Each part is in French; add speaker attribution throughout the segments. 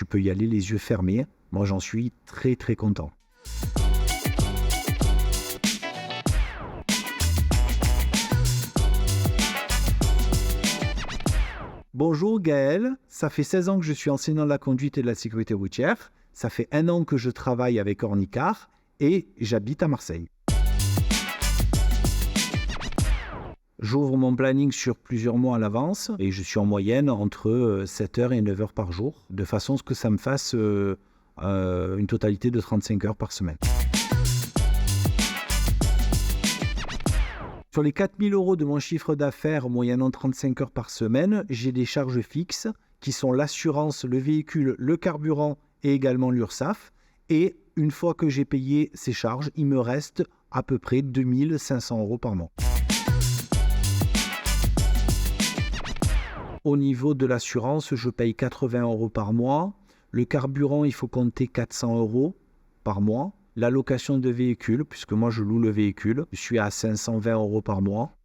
Speaker 1: tu peux y aller les yeux fermés. Moi, j'en suis très très content. Bonjour Gaël, ça fait 16 ans que je suis enseignant de la conduite et de la sécurité routière. Ça fait 1 an que je travaille avec Ornicar et j'habite à Marseille. J'ouvre mon planning sur plusieurs mois à l'avance et je suis en moyenne entre 7 heures et 9 heures par jour, de façon à ce que ça me fasse une totalité de 35 heures par semaine. Sur les 4 000 € de mon chiffre d'affaires moyennant 35 heures par semaine, j'ai des charges fixes qui sont l'assurance, le véhicule, le carburant et également l'URSSAF. Et une fois que j'ai payé ces charges, il me reste à peu près 2 500 € par mois. Au niveau de l'assurance, je paye 80 € par mois. Le carburant, il faut compter 400 € par mois. La location de véhicule, puisque moi je loue le véhicule, je suis à 520 € par mois.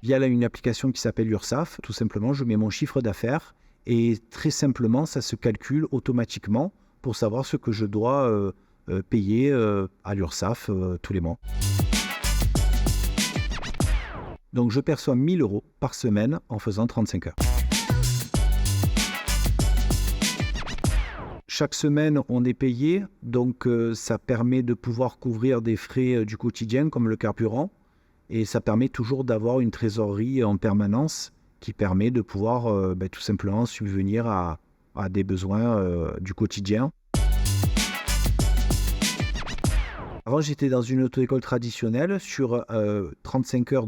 Speaker 1: Via une application qui s'appelle URSSAF, tout simplement, je mets mon chiffre d'affaires et très simplement, ça se calcule automatiquement pour savoir ce que je dois payer à l'URSSAF tous les mois. Donc je perçois 1 000 € par semaine en faisant 35 heures. Chaque semaine, on est payé, donc ça permet de pouvoir couvrir des frais du quotidien comme le carburant et ça permet toujours d'avoir une trésorerie en permanence qui permet de pouvoir tout simplement subvenir à des besoins du quotidien. Avant, j'étais dans une auto-école traditionnelle. Sur 35 heures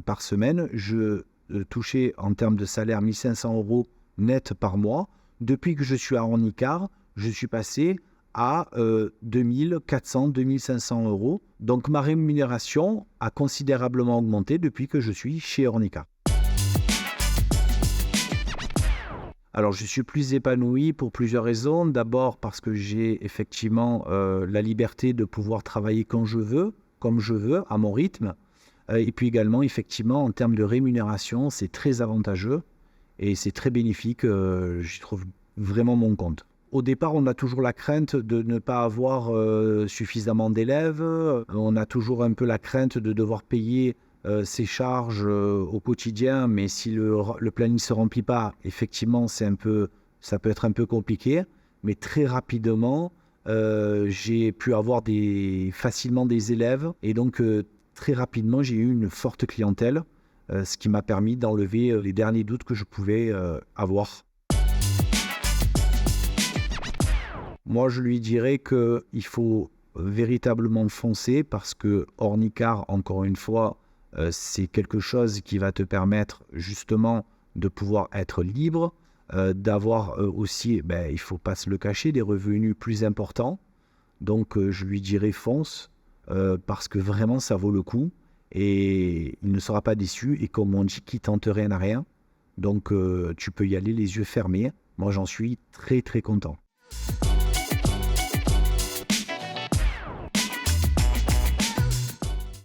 Speaker 1: par semaine, je touchais en termes de salaire 1 500 € net par mois. Depuis que je suis à Ornicar, je suis passé à 2 400, 2 500 €. Donc ma rémunération a considérablement augmenté depuis que je suis chez Ornicar. Alors je suis plus épanoui pour plusieurs raisons. D'abord parce que j'ai effectivement la liberté de pouvoir travailler quand je veux, comme je veux, à mon rythme. Et puis également, effectivement, en termes de rémunération, c'est très avantageux. Et c'est très bénéfique, j'y trouve vraiment mon compte. Au départ, on a toujours la crainte de ne pas avoir suffisamment d'élèves. On a toujours un peu la crainte de devoir payer ses charges au quotidien. Mais si le planning ne se remplit pas, effectivement, ça peut être un peu compliqué. Mais très rapidement, j'ai pu avoir facilement des élèves. Et donc, très rapidement, j'ai eu une forte clientèle. Ce qui m'a permis d'enlever les derniers doutes que je pouvais avoir. Moi, je lui dirais qu'il faut véritablement foncer parce que Ornicar, encore une fois, c'est quelque chose qui va te permettre justement de pouvoir être libre, d'avoir aussi, il ne faut pas se le cacher, des revenus plus importants. Donc, je lui dirais fonce parce que vraiment, ça vaut le coup. Et il ne sera pas déçu. Et comme on dit, qui tente rien n'a rien. Donc, tu peux y aller les yeux fermés. Moi, j'en suis très, très content.